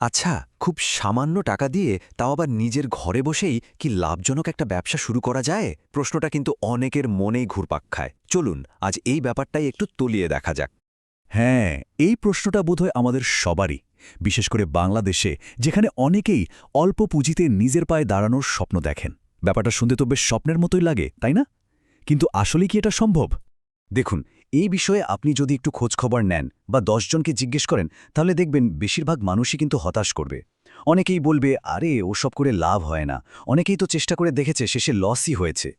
আচ্ছা, খুব সামান্য টাকা দিয়ে তাও আবার নিজের ঘরে বসেই কি লাভজনক একটা ব্যবসা শুরু করা যায়? প্রশ্নটা কিন্তু অনেকের মনেই ঘুরপাক খায়। চলুন আজ এই ব্যাপারটাই একটু তলিয়ে দেখা যাক। হ্যাঁ, এই প্রশ্নটা বোধহয় আমাদের সবারই, বিশেষ করে বাংলাদেশে, যেখানে অনেকেই অল্প পুঁজিতে নিজের পায়ে দাঁড়ানোর স্বপ্ন দেখেন। ব্যাপারটা শুনতে তো বেশ স্বপ্নের মতোই লাগে, তাই না? কিন্তু আসলে কি এটা সম্ভব? দেখুন, এই বিষয়ে আপনি যদি একটু খোঁজখবর নেন বা ১০ জনকে জিজ্ঞেস করেন, তাহলে দেখবেন বেশিরভাগ মানুষই কিন্তু হতাশ করবে। অনেকেই বলবে, আরে ওসব করে লাভ হয় না, অনেকেই তো চেষ্টা করে দেখেছে, শেষে লসই হয়েছে।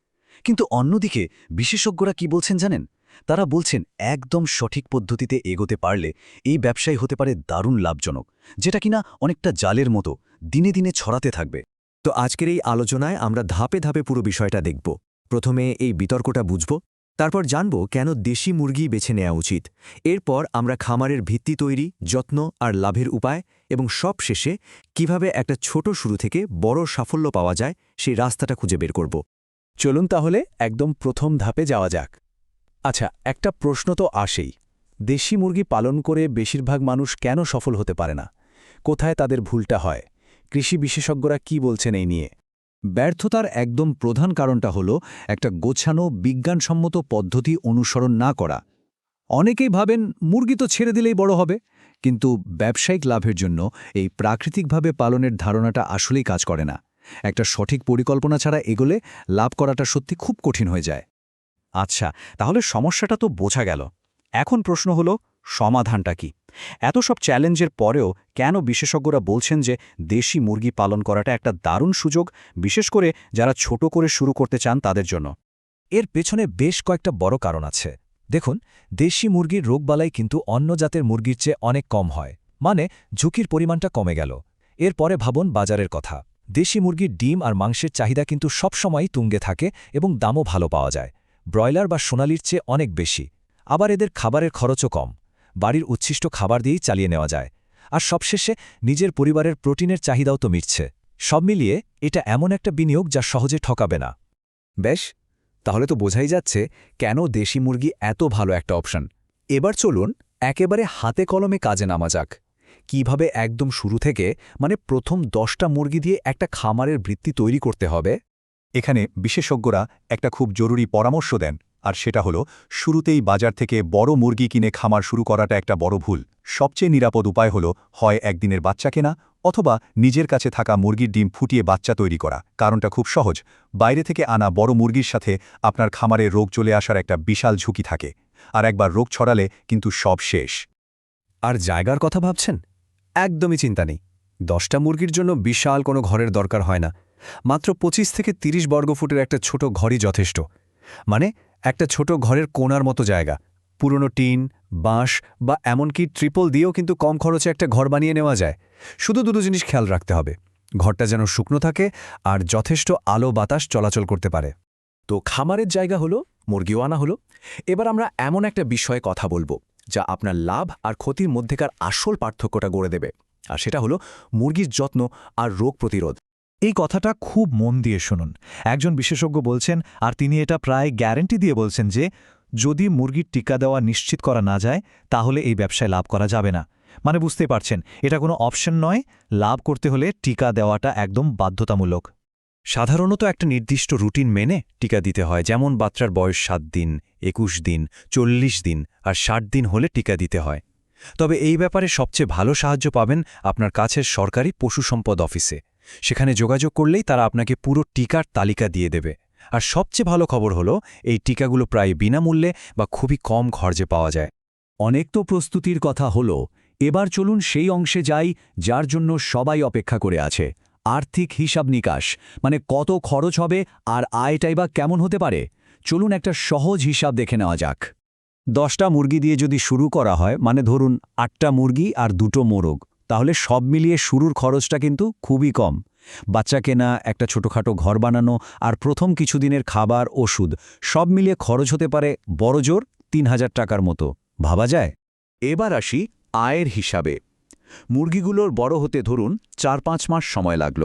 কিন্তু অন্যদিকে বিশেষজ্ঞরা কি বলছেন জানেন? তারা বলছেন একদম সঠিক পদ্ধতিতে এগোতে পারলে এই ব্যবসায় হতে পারে দারুণ লাভজনক, যেটা কিনা অনেকটা জালের মতো দিনে দিনে ছড়াতে থাকবে। তো আজকের এই আলোচনায় আমরা ধাপে ধাপে পুরো বিষয়টা দেখব। প্রথমে এই বিতর্কটা বুঝব, তারপর জানব কেন দেশি মুরগি বেছে নেওয়া উচিত। এরপর আমরা খামারের ভিত্তি তৈরি, যত্ন আর লাভের উপায় এবং সব শেষে কিভাবে একটা ছোট শুরু থেকে বড় সাফল্য পাওয়া যায় সেই রাস্তাটা খুঁজে বের করব। চলুন তাহলে একদম প্রথম ধাপে যাওয়া যাক। আচ্ছা, একটা প্রশ্ন তো আসেই, দেশি মুরগি পালন করে বেশিরভাগ মানুষ কেন সফল হতে পারে না? কোথায় তাদের ভুলটা হয়? কৃষি বিশেষজ্ঞরা কি বলছেন এই নিয়ে? ব্যর্থতার একদম প্রধান কারণটা হলো একটা গোছানো বিজ্ঞানসম্মত পদ্ধতি অনুসরণ না করা। অনেকেই ভাবেন মুরগি তো ছেড়ে দিলেই বড় হবে, কিন্তু ব্যবসায়িক লাভের জন্য এই প্রাকৃতিকভাবে পালনের ধারণাটা আসলেই কাজ করে না। একটা সঠিক পরিকল্পনা ছাড়া এগোলে লাভ করাটা সত্যি খুব কঠিন হয়ে যায়। আচ্ছা, তাহলে সমস্যাটা তো বোঝা গেল। এখন প্রশ্ন হলো, সমাধানটা কি? এত সব চ্যালেঞ্জের পরেও কেন বিশেষজ্ঞরা বলছেন যে দেশি মুরগি পালন করাটা একটা দারুণ সুযোগ, বিশেষ করে যারা ছোট করে শুরু করতে চান তাদের জন্য? এর পেছনে বেশ কয়েকটা বড় কারণ আছে। দেখুন, দেশি মুরগির রোগবালাই কিন্তু অন্য জাতের মুরগির চেয়ে অনেক কম হয়, মানে ঝুঁকির পরিমাণটা কমে গেল। এরপরে ভাবুন বাজারের কথা। দেশি মুরগির ডিম আর মাংসের চাহিদা কিন্তু সবসময়ই তুঙ্গে থাকে এবং দামও ভালো পাওয়া যায়, ব্রয়লার বা সোনালির চেয়ে অনেক বেশি। আবার এদের খাবারের খরচও কম, বাড়ির উচ্ছিষ্ট খাবার দিয়েই চালিয়ে নেওয়া যায়। আর সবশেষে নিজের পরিবারের প্রোটিনের চাহিদাও তো মিটছে। সব মিলিয়ে এটা এমন একটা বিনিয়োগ যা সহজে ঠকাবে না। বেশ, তাহলে তো বোঝাই যাচ্ছে কেন দেশি মুরগি এত ভালো একটা অপশন। এবার চলুন একেবারে হাতে কলমে কাজে নামা যাক। কিভাবে একদম শুরু থেকে, মানে প্রথম 10টা মুরগি দিয়ে একটা খামারের বৃত্তি তৈরি করতে হবে? এখানে বিশেষজ্ঞরা একটা খুব জরুরি পরামর্শ দেন, আর সেটা হলো শুরুতেই বাজার থেকে বড় মুরগি কিনে খামার শুরু করাটা একটা বড় ভুল। সবচেয়ে নিরাপদ উপায় হলো হয় একদিনের বাচ্চা কেনা, অথবা নিজের কাছে থাকা মুরগির ডিম ফুটিয়ে বাচ্চা তৈরি করা। কারণটা খুব সহজ, বাইরে থেকে আনা বড় মুরগির সাথে আপনার খামারে রোগ চলে আসার একটা বিশাল ঝুঁকি থাকে, আর একবার রোগ ছড়ালে কিন্তু সব শেষ। আর জায়গার কথা ভাবছেন? একদমই চিন্তা নেই। 10টা মুরগির জন্য বিশাল কোনো ঘরের দরকার হয় না। মাত্র 25 থেকে 30 বর্গফুটের একটা ছোট ঘরই যথেষ্ট। মানে একটা ছোট ঘরের কোণার মতো জায়গা। পুরনো টিন, বাঁশ বা এমনকি ট্রিপল দিয়েও কিন্তু কম খরচে একটা ঘর বানিয়ে নেওয়া যায়। শুধু দুটো জিনিস খেয়াল রাখতে হবে, ঘরটা যেন শুকনো থাকে আর যথেষ্ট আলো বাতাস চলাচল করতে পারে। তো খামারের জায়গা হলো, মুরগিও আনা হলো। এবার আমরা এমন একটা বিষয়ে কথা বলবো যা আপনার লাভ আর ক্ষতির মধ্যেকার আসল পার্থক্যটা গড়ে দেবে। আর সেটা হলো মুরগির যত্ন আর রোগ প্রতিরোধ। এই কথাটা খুব মন দিয়ে শুনুন। একজন বিশেষজ্ঞ বলছেন, আর তিনি এটা প্রায় গ্যারান্টি দিয়ে বলছেন যে যদি মুরগির টিকা দেওয়া নিশ্চিত করা না যায়, তাহলে এই ব্যবসায় লাভ করা যাবে না। মানে বুঝতেই পারছেন, এটা কোনো অপশন নয়। লাভ করতে হলে টিকা দেওয়াটা একদম বাধ্যতামূলক। সাধারণত একটা নির্দিষ্ট রুটিন মেনে টিকা দিতে হয়, যেমন বাচ্চার বয়স 7 দিন, 21 দিন, 40 দিন আর 60 দিন হলে টিকা দিতে হয়। তবে এই ব্যাপারে সবচেয়ে ভালো সাহায্য পাবেন আপনার কাছের সরকারি পশু সম্পদ অফিসে। সেখানে যোগাযোগ করলেই তারা আপনাকে পুরো টিকার তালিকা দিয়ে দেবে। আর সবচেয়ে ভালো খবর হলো, এই টিকাগুলো প্রায় বিনামূল্যে বা খুবই কম খরচে পাওয়া যায়। অনেক তো প্রস্তুতির কথা হলো, এবার চলুন সেই অংশে যাই যার জন্য সবাই অপেক্ষা করে আছে। আর্থিক হিসাব নিকাশ, মানে কত খরচ হবে আর আয়টাই বা কেমন হতে পারে। চলুন একটা সহজ হিসাব দেখে নেওয়া যাক। 10টা মুরগি দিয়ে যদি শুরু করা হয়, মানে ধরুন 8টা মুরগি আর 2টো মোরগ, তাহলে সব মিলিয়ে শুরুর খরচটা কিন্তু খুবই কম। বাচ্চা কেনা, একটা ছোটখাটো ঘর বানানো আর প্রথম কিছুদিনের খাবার, ওষুধ সব মিলিয়ে খরচ হতে পারে বড়জোর 3000 টাকার মতো। ভাবা যায়? এবার আসি আয়ের হিসাবে। মুরগিগুলোর বড় হতে ধরুন 4-5 মাস সময় লাগল।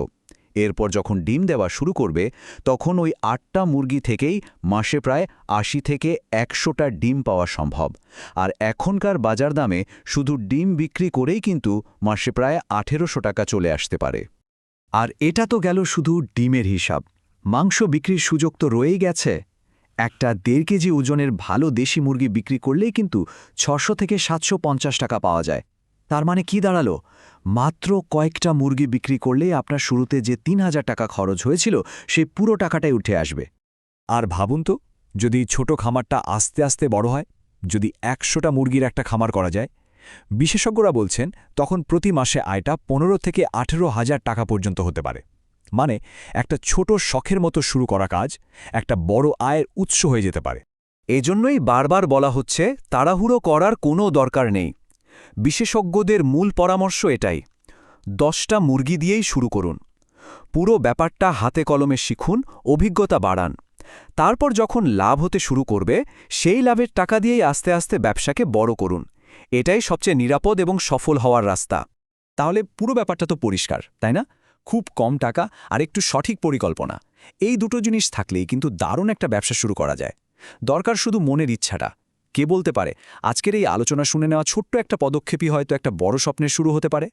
এরপর যখন ডিম দেওয়া শুরু করবে তখন ওই 8টা মুরগি থেকেই মাসে প্রায় 80 থেকে 100টা ডিম পাওয়া সম্ভব। আর এখনকার বাজার দামে শুধু ডিম বিক্রি করেই কিন্তু মাসে প্রায় 1800 টাকা চলে আসতে পারে। আর এটা তো গেল শুধু ডিমের হিসাব। মাংস বিক্রির সুযোগ তো রয়েই গেছে। একটা 1.5 কেজি ওজনের ভালো দেশি মুরগি বিক্রি করলেই কিন্তু 600 থেকে 750 টাকা পাওয়া যায়। তার মানে কি দাঁড়ালো? মাত্র কয়েকটা মুরগি বিক্রি করলেই আপনার শুরুতে যে 3000 টাকা খরচ হয়েছিল সেই পুরো টাকাটাই উঠে আসবে। আর ভাবুন তো, যদি ছোট খামারটা আস্তে আস্তে বড় হয়, যদি 100টা মুরগির একটা খামার করা যায়, বিশেষজ্ঞরা বলছেন তখন প্রতি মাসে আয়টা 15 থেকে 18,000 টাকা পর্যন্ত হতে পারে। মানে একটা ছোট শখের মতো শুরু করা কাজ একটা বড় আয়ের উৎস হয়ে যেতে পারে। এজন্যই বারবার বলা হচ্ছে তাড়াহুড়ো করার কোনো দরকার নেই। বিশেষজ্ঞদের মূল পরামর্শ এটাই, 10টা মুরগি দিয়েই শুরু করুন। পুরো ব্যাপারটা হাতে কলমে শিখুন, অভিজ্ঞতা বাড়ান। তারপর যখন লাভ হতে শুরু করবে সেই লাভের টাকা দিয়েই আস্তে আস্তে ব্যবসাকে বড় করুন। এটাই সবচেয়ে নিরাপদ এবং সফল হওয়ার রাস্তা। তাহলে পুরো ব্যাপারটা তো পরিষ্কার, তাই না? খুব কম টাকা আর একটু সঠিক পরিকল্পনা, এই দুটো জিনিস থাকলেই কিন্তু দারুণ একটা ব্যবসা শুরু করা যায়। দরকার শুধু মনের ইচ্ছাটা। কে বলতে পারে আজকের এই আলোচনা শুনে নেওয়া ছোট্ট একটা পদক্ষেপই হয়তো একটা বড় স্বপ্নের শুরু হতে পারে।